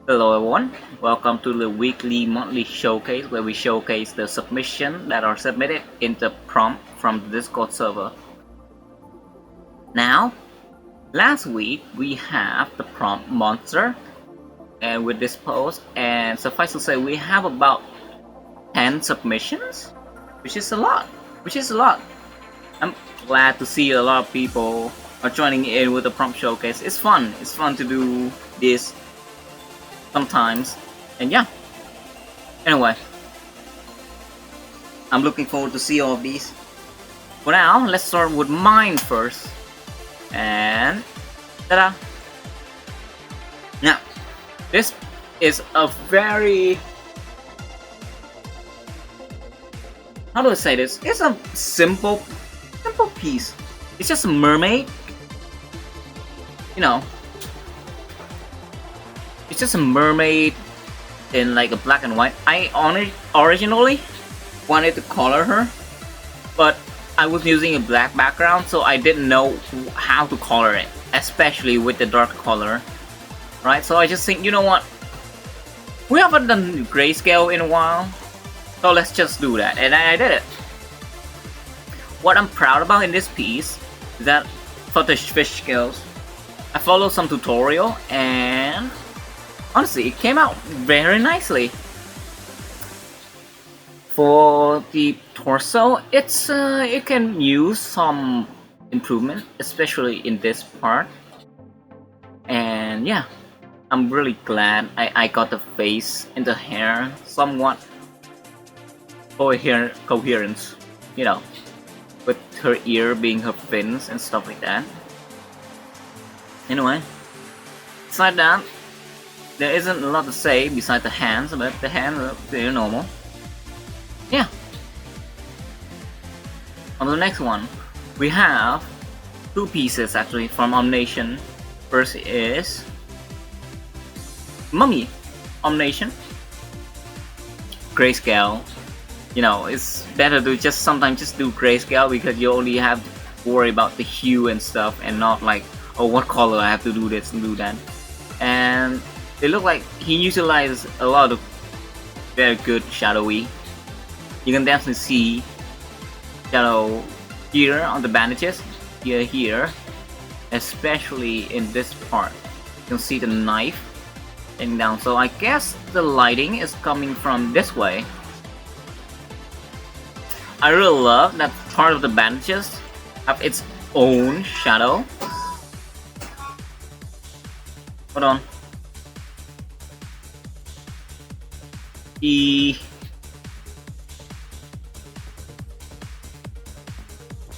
Hello everyone, welcome to the weekly monthly showcase where we showcase the submission that are submitted in the prompt from the Discord server. Now, last week we have the prompt monster and with this post, and suffice to say we have about 10 submissions, which is a lot. I'm glad to see a lot of people are joining in with the prompt showcase. It's fun to do this sometimes, and yeah, anyway, I'm looking forward to see all of these. For now, let's start with mine first, and ta-da! Now, this is a very, how do I say this? It's a simple piece. It's just a mermaid, you know. It's just a mermaid in like a black and white. I originally wanted to color her, but I was using a black background, so I didn't know how to color it, especially with the dark color, right? So I just think, you know what? We haven't done grayscale in a while, so let's just do that, and I did it. What I'm proud about in this piece is that for the fish scales, I followed some tutorial and honestly, it came out very nicely. For the torso, it can use some improvement, especially in this part. And yeah, I'm really glad I got the face and the hair somewhat coherence, you know, with her ear being her fins and stuff like that. Anyway, besides that, there isn't a lot to say besides the hands, but the hands are very normal. Yeah. On the next one, we have two pieces actually from Omnation. First is Mummy Omnation. Grayscale. You know, it's better to sometimes just do grayscale because you only have to worry about the hue and stuff and not like, oh, what color I have to do this and do that. And they look like he utilizes a lot of very good shadowy. You can definitely see shadow here on the bandages, here, especially in this part. You can see the knife heading down. So I guess the lighting is coming from this way. I really love that part of the bandages have its own shadow. Hold on.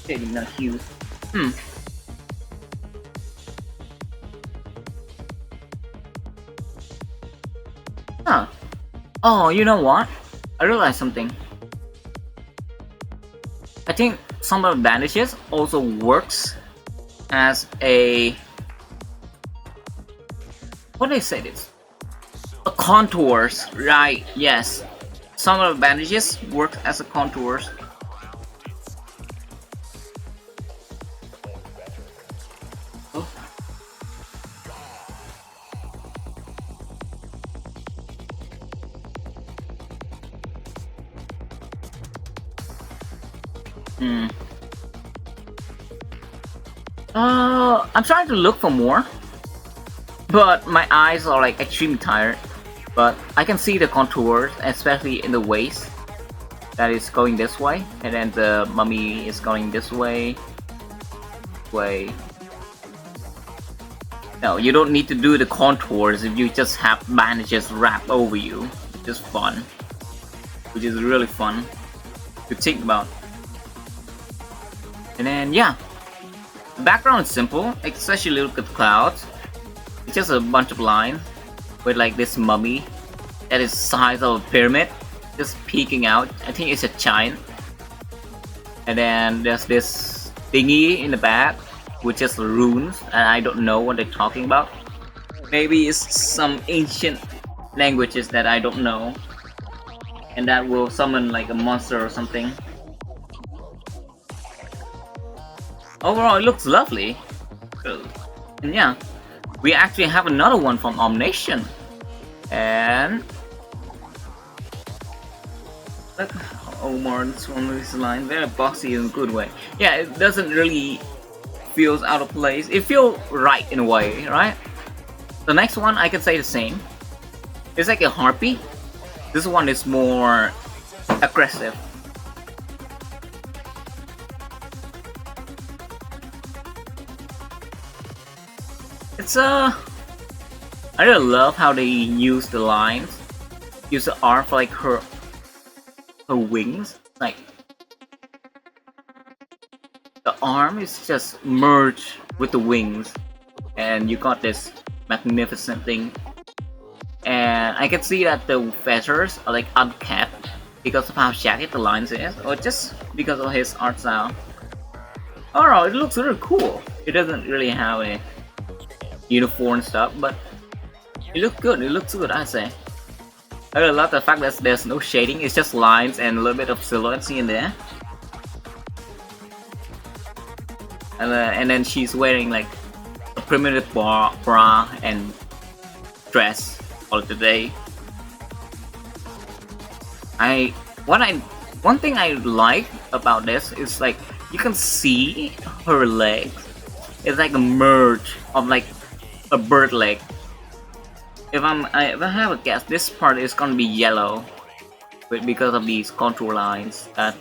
Setting the hue. Huh. Oh, you know what? I realized something. I think some of the bandages also works as a, what do I say this? A contours, right? Yes, some of the bandages work as a contours. Oh. I'm trying to look for more, but my eyes are like extremely tired. But I can see the contours, especially in the waist that is going this way, and then the mummy is going this way. No, you don't need to do the contours if you just have bandages wrapped over you. It's just fun, which is really fun to think about. And then yeah, the background is simple, especially look at the clouds. It's just a bunch of lines with like this mummy that is the size of a pyramid just peeking out. I think it's a giant. And then there's this thingy in the back with just runes, and I don't know what they're talking about. Maybe it's some ancient languages that I don't know, and that will summon like a monster or something. Overall, it looks lovely. And yeah, we actually have another one from Omnation. And look, Omar's from this line, very boxy in a good way. Yeah, it doesn't really feels out of place. It feels right in a way, right? The next one I can say the same. It's like a harpy. This one is more aggressive. It's I really love how they use the lines, use the arm for like her wings. Like the arm is just merged with the wings, and you got this magnificent thing. And I can see that the feathers are like uncapped because of how jagged the lines is, or just because of his art style. Alright, it looks really cool. It doesn't really have a uniform stuff, but it looks good. It looks good, I say. I really love the fact that there's no shading. It's just lines and a little bit of silhouettes in there. And then she's wearing like a primitive bra and dress all today. One thing I like about this is like you can see her legs. It's like a merge of like a bird leg. If I have a guess, this part is gonna be yellow, but because of these contour lines. And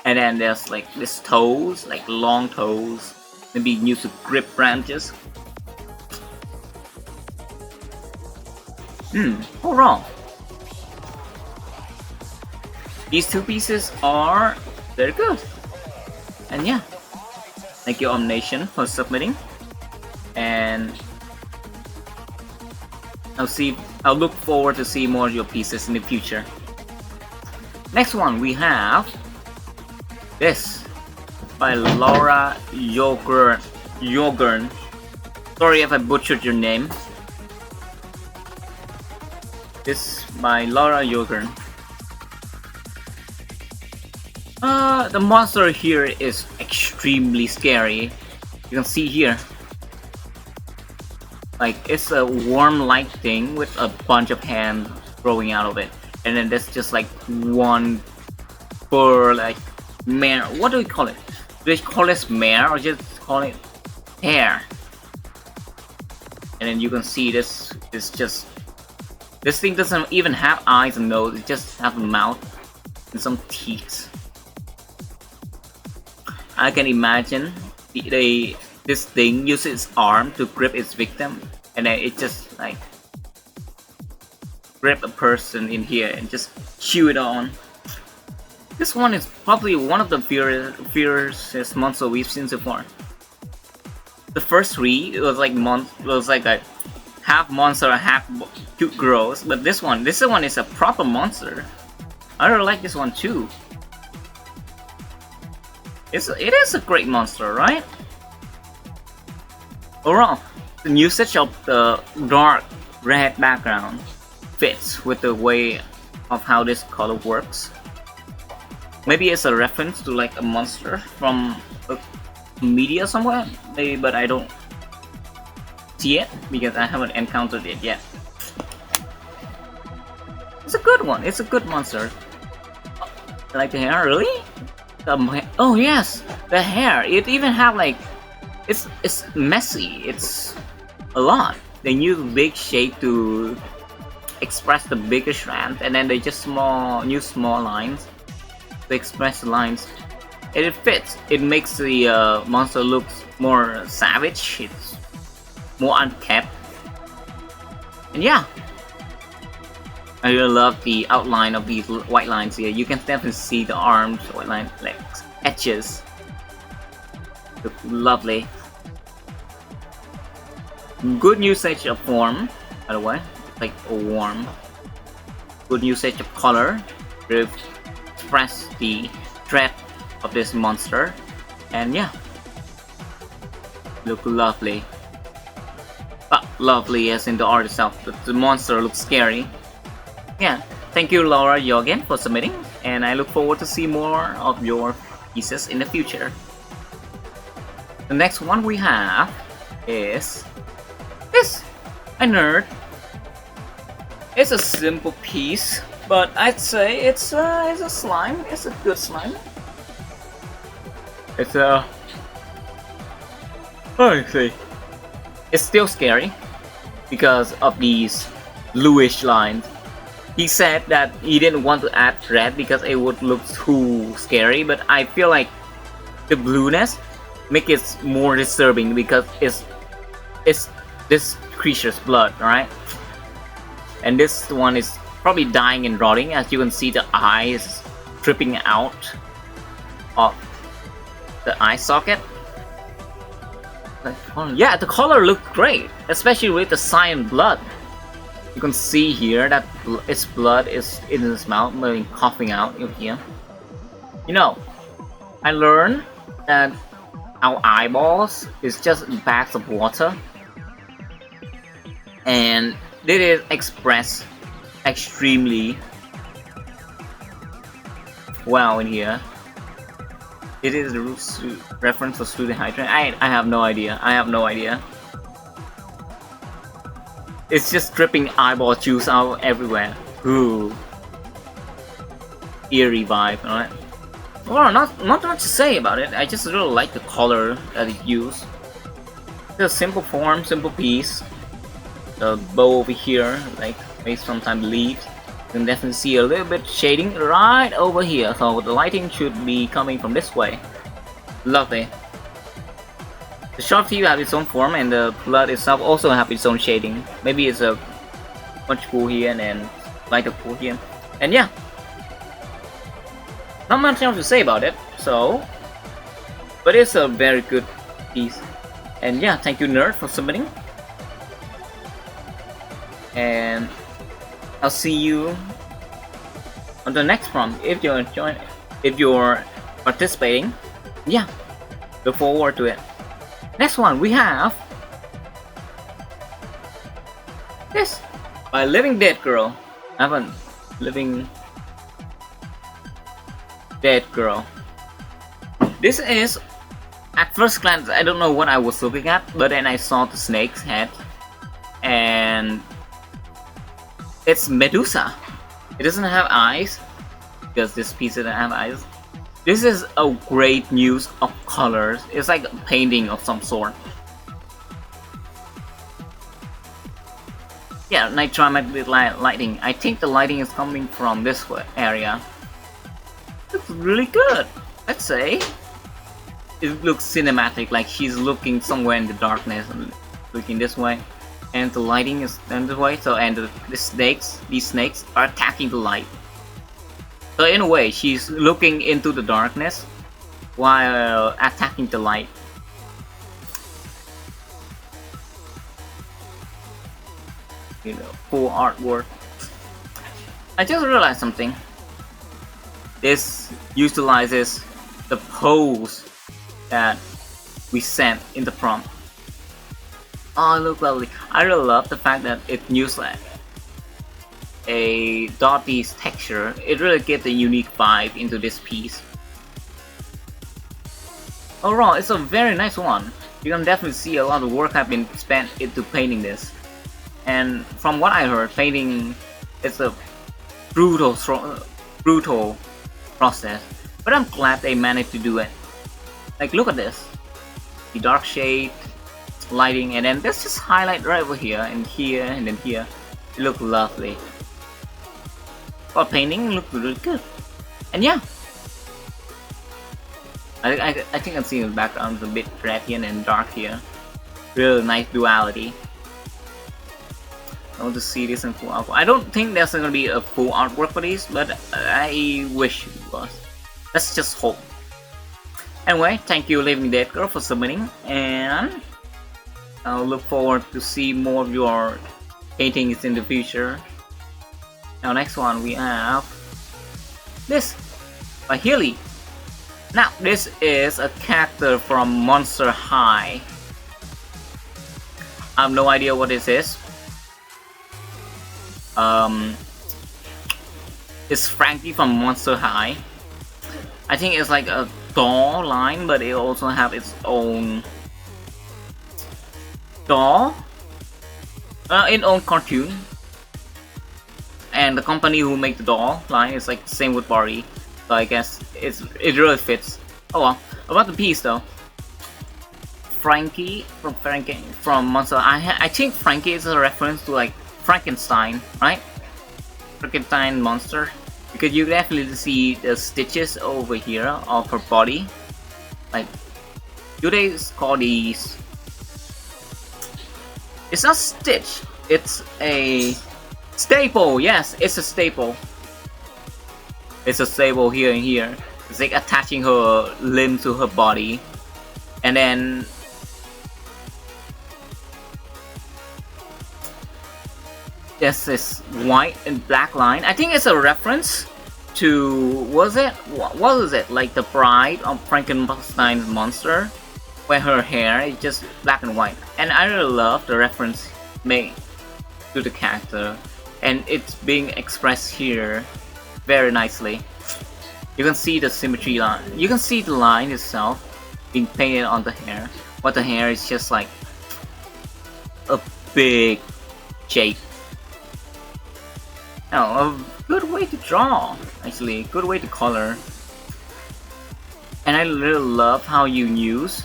then there's like these toes, like long toes, maybe used to grip branches. All wrong. These two pieces are very good. And yeah, thank you Omnation for submitting. And I'll look forward to see more of your pieces in the future. Next one we have this by Laura Yogurn. Sorry if I butchered your name. This by Laura Yogurn. The monster here is extremely scary. You can see here, like it's a worm-like thing with a bunch of hands growing out of it, and then there's just like one fur, like mare. What do we call it? Do we call this mare or just call it hair? And then you can see this is just, this thing doesn't even have eyes and nose. It just has a mouth and some teeth. I can imagine this thing uses its arm to grip its victim, and then it just like grip a person in here and just chew it on. This one is probably one of the fiercest monsters we've seen so far. The first three, it was like a half monster, half cute girls, but this one is a proper monster. I really like this one too. It is a great monster, right? Overall, the usage of the dark red background fits with the way of how this color works. Maybe it's a reference to like a monster from a media somewhere, maybe, but I don't see it because I haven't encountered it yet. It's a good one. It's a good monster. I like the hair, really? Oh yes, the hair. It even have like, it's messy. It's a lot. They use big shape to express the bigger strands, and then they just use small lines to express the lines. And it fits. It makes the monster look more savage. It's more unkept. And yeah, I really love the outline of these white lines here. You can definitely see the arms, white line, legs, edges. Look lovely. Good usage of form, by the way, like a worm. Good usage of color to express the threat of this monster. And yeah, look lovely. But lovely as in the art itself, but the monster looks scary. Yeah, thank you Laura Yogen for submitting, and I look forward to see more of your pieces in the future. The next one we have is this, a nerd It's a simple piece, but I'd say it's a slime. It's a good slime. It's a. I see. It's still scary because of these bluish lines. He said that he didn't want to add red because it would look too scary, but I feel like the blueness make it more disturbing because it's this creature's blood, right? And this one is probably dying and rotting. As you can see, the eye is dripping out of the eye socket. Yeah, the color looked great, especially with the cyan blood. You can see here that its blood is in his mouth, maybe coughing out here. You know, I learned that our eyeballs is just bags of water, and this is expressed extremely well in here. It is the reference for student hydrant. I have no idea. I have no idea. It's just dripping eyeball juice out everywhere. Ooh. Eerie vibe, alright? Well, not much to say about it. I just really like the color that it used. It's a simple form, simple piece. The bow over here, like may sometimes leaves. You can definitely see a little bit shading right over here. So the lighting should be coming from this way. Lovely. The sharp teeth have its own form, and the blood itself also have its own shading. Maybe it's a much cool here and then lighter cool here. And yeah, not much else to say about it. So, but it's a very good piece. And yeah, thank you Nerd for submitting. And I'll see you on the next prompt if you're enjoying, if you're participating. Yeah, look forward to it. Next one we have this by Living Dead Girl. I haven't Living Dead Girl. This is, at first glance, I don't know what I was looking at, but then I saw the snake's head, and it's Medusa. It doesn't have eyes because this piece doesn't have eyes. This is a great use of colors. It's like a painting of some sort. Yeah, nitromatic lighting. I think the lighting is coming from this area. Looks really good. Let's say it looks cinematic, like she's looking somewhere in the darkness and looking this way, and the lighting is this way. So and these snakes are attacking the light. So in a way, she's looking into the darkness while attacking the light. You know, full artwork. I just realized something. This utilizes the pose that we sent in the prompt. Oh, it looks lovely. I really love the fact that it used a dotty texture. It really gives a unique vibe into this piece. Overall, it's a very nice one. You can definitely see a lot of work have been spent into painting this. And from what I heard, painting is a brutal process. But I'm glad they managed to do it. Like, look at this. The dark shade, lighting, and then there's just highlight right over here, and here, and then here. It looks lovely. For painting, it looks really good. And yeah, I think I'm seeing the background is a bit red here and dark here. Really nice duality. I want to see this in full artwork. I don't think there's gonna be a full artwork for these, but I wish it was. Let's just hope. Anyway, thank you Living Dead Girl for submitting, and I'll look forward to see more of your paintings in the future. Now next one we have this by Healy. Now this is a character from Monster High. I have no idea what this is. It's Frankie from Monster High. I think it's like a doll line, but it also have its own doll, its own cartoon. and the company who make the doll line is like the same with Barbie. So I guess it really fits. Oh well. About the piece though. Frankie from Monster. I think Frankie is a reference to like Frankenstein, right? Frankenstein monster, because you definitely see the stitches over here of her body. Like, do they call these? It's not stitch. It's a staple. Yes, it's a staple. It's a staple here and here. It's like attaching her limb to her body, and then there's this white and black line. I think it's a reference to, what was it, like the bride of Frankenstein's monster, where her hair is just black and white. And I really love the reference made to the character, and it's being expressed here very nicely. You can see the symmetry line. You can see the line itself being painted on the hair. But the hair is just like a big shape. Oh, a good way to draw, actually, good way to color. And I really love how you use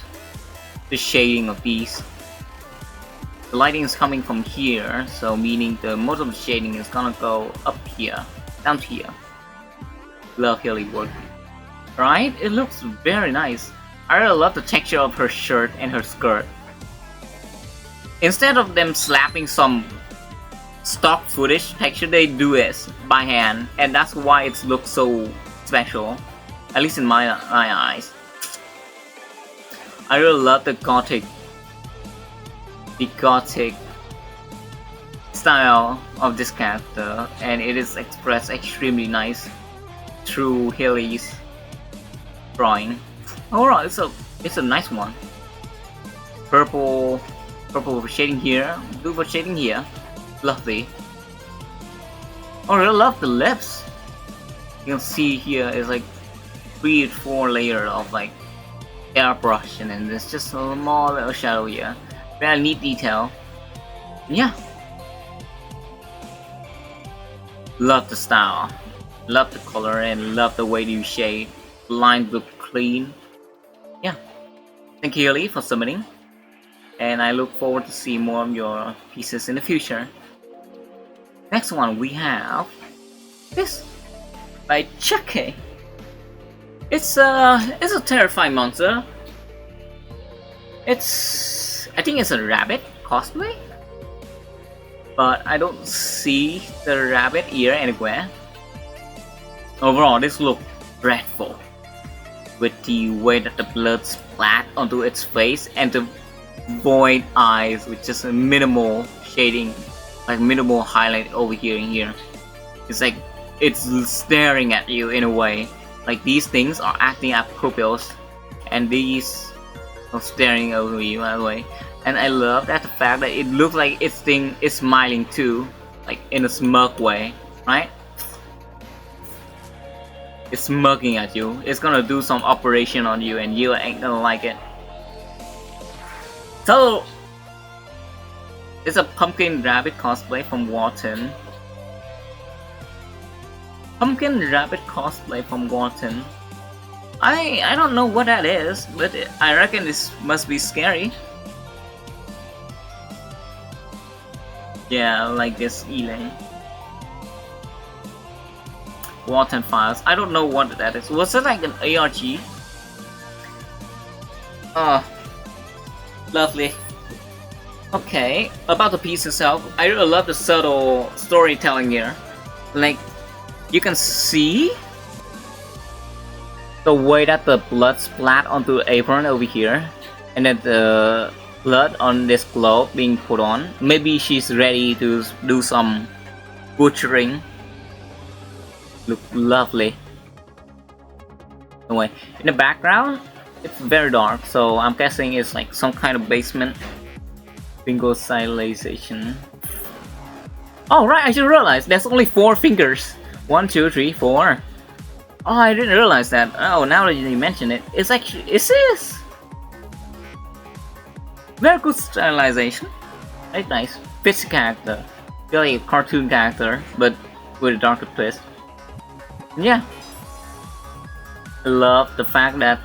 the shading of these. The lighting is coming from here, so meaning the most of the shading is gonna go up here, down to here. Love Haley work. Right? It looks very nice. I really love the texture of her shirt and her skirt. Instead of them slapping some stock footage texture, they do it by hand, and that's why it looks so special, at least in my eyes. I really love the gothic style of this character, and it is expressed extremely nice through Haley's drawing. Overall, it's a nice one. Purple for shading here, blue for shading here. Lovely. Oh, I really love the lips. You can see here is like 3 or 4 layers of like airbrush, and then there's just a small little shadow here. Very neat detail. Yeah. Love the style. Love the color, and love the way you shade. The lines look clean. Yeah. Thank you, Haley, for submitting. And I look forward to see more of your pieces in the future. Next one we have this by Chucky. It's a terrifying monster. I think it's a rabbit cosplay, but I don't see the rabbit ear anywhere. Overall, this looks dreadful, with the way that the blood splat onto its face and the void eyes with just a minimal shading, like minimal highlight over here and here. It's like it's staring at you in a way. Like these things are acting as pupils, and these are staring over you in a way. And I love that the fact that it looks like its thing is smiling too, like in a smirk way, right? It's smirking at you. It's gonna do some operation on you, and you ain't gonna like it. So it's a pumpkin rabbit cosplay from Wharton. Pumpkin rabbit cosplay from Wharton. I don't know what that is, but I reckon this must be scary. Yeah, like this Elaine. Wharton Files. I don't know what that is. Was it like an ARG? Oh, lovely. Okay, about the piece itself, I really love the subtle storytelling here. Like, you can see the way that the blood splat onto the apron over here, and then the blood on this glove being put on. Maybe she's ready to do some butchering. Look lovely. Anyway, in the background, it's very dark, so I'm guessing it's like some kind of basement. Finger stylization. Oh right, I just realized there's only 4 fingers. 1, 2, 3, 4. Oh, I didn't realize that. Oh, now that you mention it, it's actually, it is very good stylization. Very nice. Fits the character. Really a cartoon character, but with a darker twist. Yeah, I love the fact that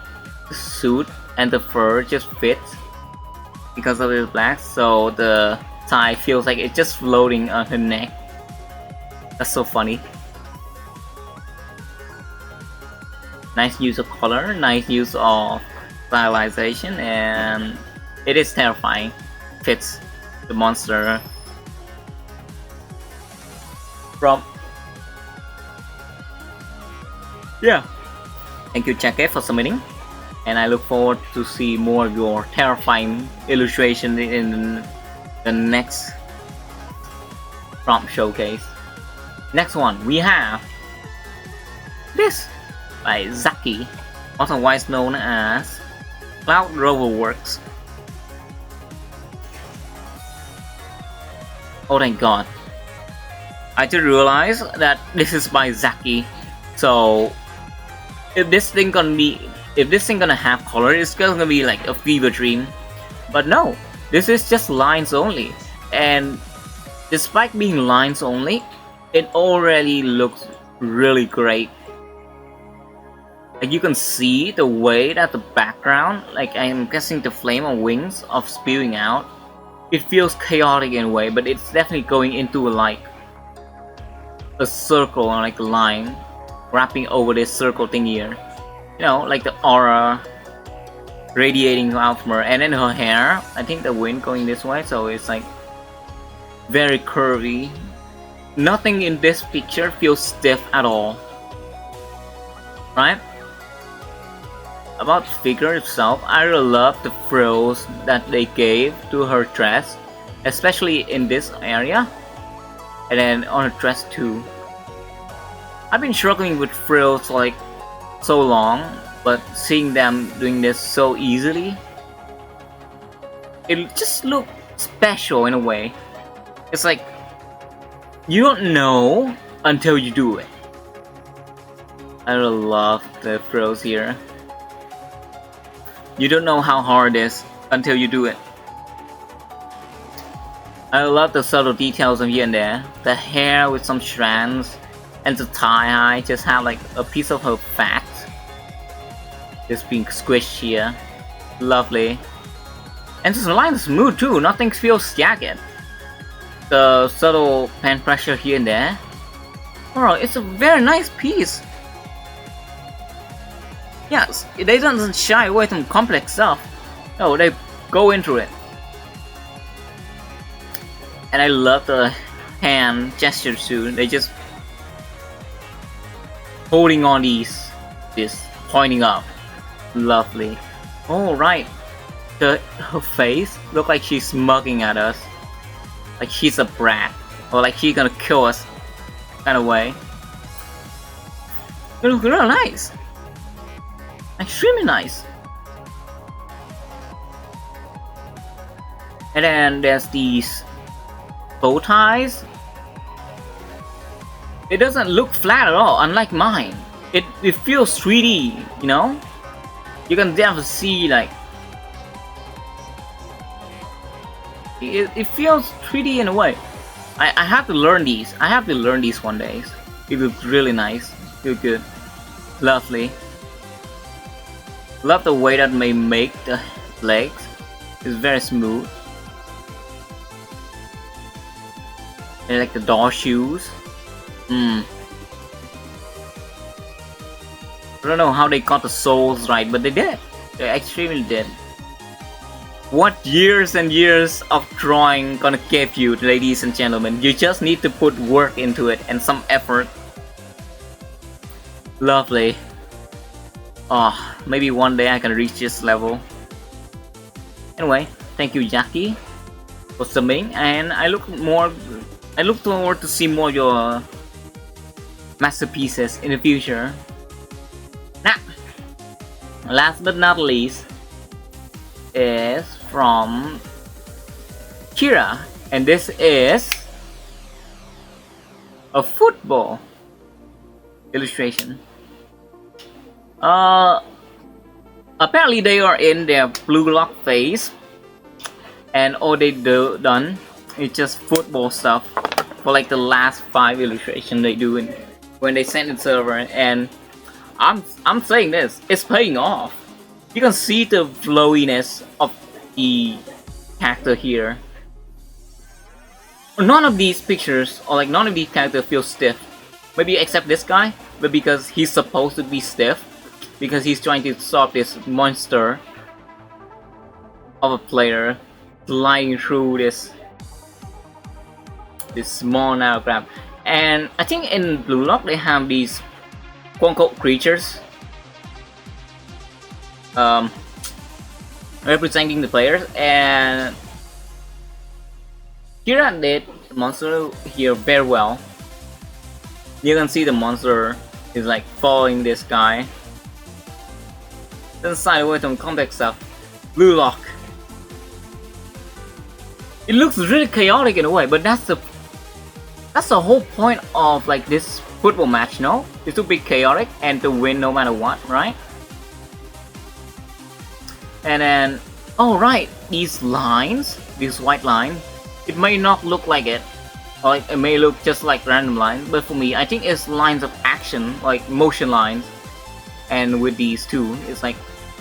the suit and the fur just fits because of the black, so the tie feels like it's just floating on her neck. That's so funny. Nice use of color, nice use of stylization, and it is terrifying. Fits the monster from. Yeah. Thank you, Jackie, for submitting, and I look forward to see more of your terrifying illustration in the next prompt showcase. Next one, we have this by Zaki, otherwise known as Cloud Rover Works. Oh thank god. I just realized that this is by Zaki. So if this thing gonna have color, it's gonna be like a fever dream. But no, this is just lines only. And despite being lines only, it already looks really great. Like you can see the way that the background, like I'm guessing the flame or wings of spewing out, it feels chaotic in a way, but it's definitely going into like a circle or like a line wrapping over this circle thing here. You know, like the aura radiating out from her, and then her hair, I think the wind going this way, so it's like very curvy. Nothing in this picture feels stiff at all, right? About the figure itself, I really love the frills that they gave to her dress, especially in this area, and then on her dress too. I've been struggling with frills like so long, but seeing them doing this so easily, it just looks special in a way. It's like you don't know until you do it. I really love the frills here. You don't know how hard it is until you do it. I love the subtle details of here and there. The hair with some strands, and the tie just have like a piece of her fat just being squished here. Lovely. And this line is smooth too, nothing feels jagged. The subtle pen pressure here and there. Oh, it's a very nice piece. Yes, they don't shy away from complex stuff. No, they go into it. And I love the hand gestures too. They just holding on these, pointing up. Lovely. Oh right, her face look like she's smirking at us, like she's a brat, or like she's gonna kill us, kind of way. It looks real nice. Extremely nice. And then there's these bow ties. It doesn't look flat at all, unlike mine. It feels 3D, you know? You can definitely see like it feels 3D in a way. I have to learn these. I have to learn these one day. It looks really nice. Feel good. Lovely. Love the way that they make the legs. It's very smooth. And like the door shoes. I don't know how they got the soles right, but they did. They extremely did. What years and years of drawing gonna give you, ladies and gentlemen? You just need to put work into it and some effort. Lovely. Oh, maybe one day I can reach this level. Anyway, thank you, Jackie, for submitting, and I look forward to see more of your masterpieces in the future. Now, last but not least, is from Kira, and this is a football illustration. Apparently they are in their blue lock phase, and all they done is just football stuff. for like the last 5 illustration they do when they send it server, and I'm saying this, it's paying off. You can see the flowiness of the character here. None of these pictures, or like none of these characters feel stiff. Maybe except this guy, but because he's supposed to be stiff, because he's trying to stop this monster of a player flying through this small narrow crab. And I think in Blue Lock they have these quote-unquote creatures representing the players, and Kira did the monster here very well. You can see the monster is like following this guy. Then side away from context stuff. Blue Lock. It looks really chaotic in a way, but that's the whole point of like this football match, no? It's to be chaotic and to win no matter what, right? And then, oh right, these lines, these white lines, it may not look like it, or like it may look just like random lines, but for me, I think it's lines of action, like motion lines. And with these two, it's like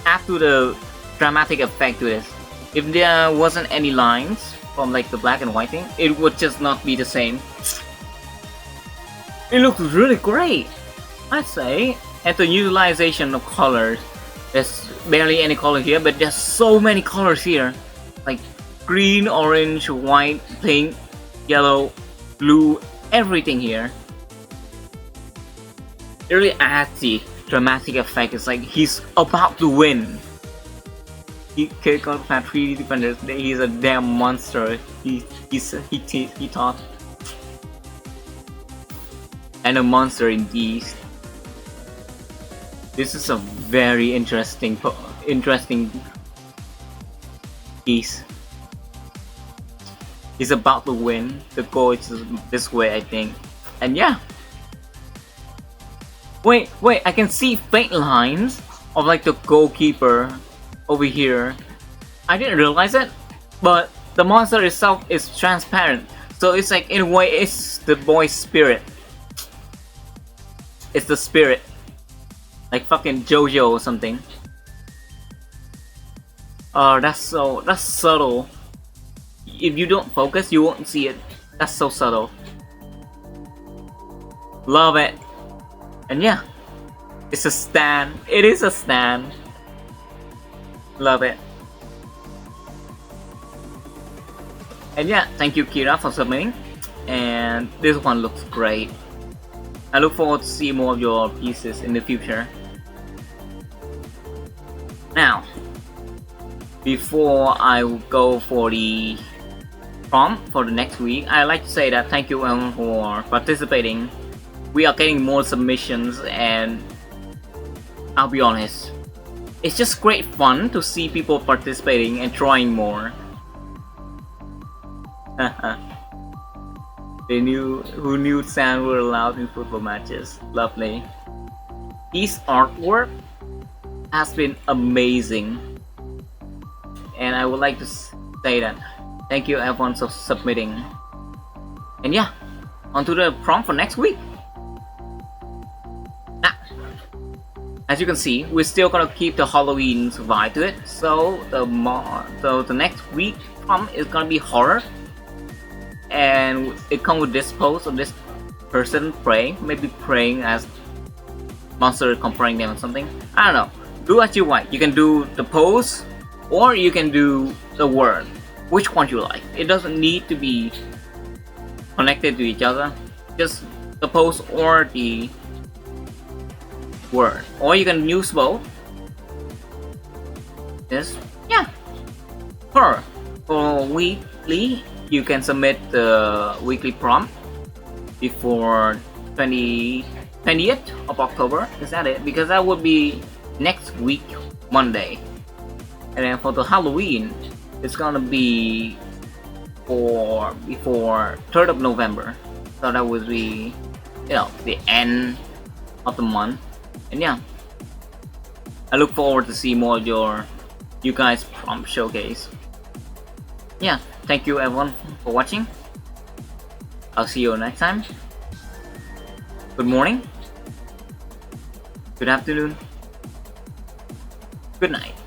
add to the dramatic effect to this. If there wasn't any lines from like the black and white thing, it would just not be the same. It looks really great, I'd say. And the utilization of colors, there's barely any color here, but there's so many colors here, like green, orange, white, pink, yellow, blue, everything here. It really adds the dramatic effect. It's like he's about to win. He can't plant 3D defenders. He's a damn monster. He thought. And a monster indeed. This is a very interesting piece. He's about to win. The goal is this way, I think. And yeah. Wait, I can see faint lines of like the goalkeeper over here. I didn't realize it, but the monster itself is transparent. So it's like, in a way, it's the boy's spirit. It's the spirit. Like fucking JoJo or something. Oh, that's subtle. If you don't focus, you won't see it. That's so subtle. Love it. And yeah, it's a stand. It is a stand. Love it. And yeah, thank you Kira for submitting. And this one looks great. I look forward to see more of your pieces in the future. Now, before I go for the prompt for the next week, I'd like to say that thank you everyone for participating. We are getting more submissions, and I'll be honest, it's just great fun to see people participating and trying more. Who knew sand were allowed in football matches? Lovely. His artwork has been amazing, and I would like to say that thank you everyone for submitting. And yeah, on to the prompt for next week. As you can see, we're still gonna keep the Halloween vibe to it. So the next week prompt is gonna be horror, and it comes with this pose of this person praying, maybe praying as monster confronting them or something. I don't know. Do what you want. You can do the pose, or you can do the word. Which one you like? It doesn't need to be connected to each other. Just the pose or the word, or you can use both. This, yeah. For weekly, you can submit the weekly prompt before 20th of October. Is that it? Because that would be next week, Monday. And then for the Halloween, it's gonna be before 3rd of November. So that would be, the end of the month. And yeah, I look forward to see more of you guys prompt showcase. Yeah, thank you everyone for watching. I'll see you next time. Good morning. Good afternoon. Good night.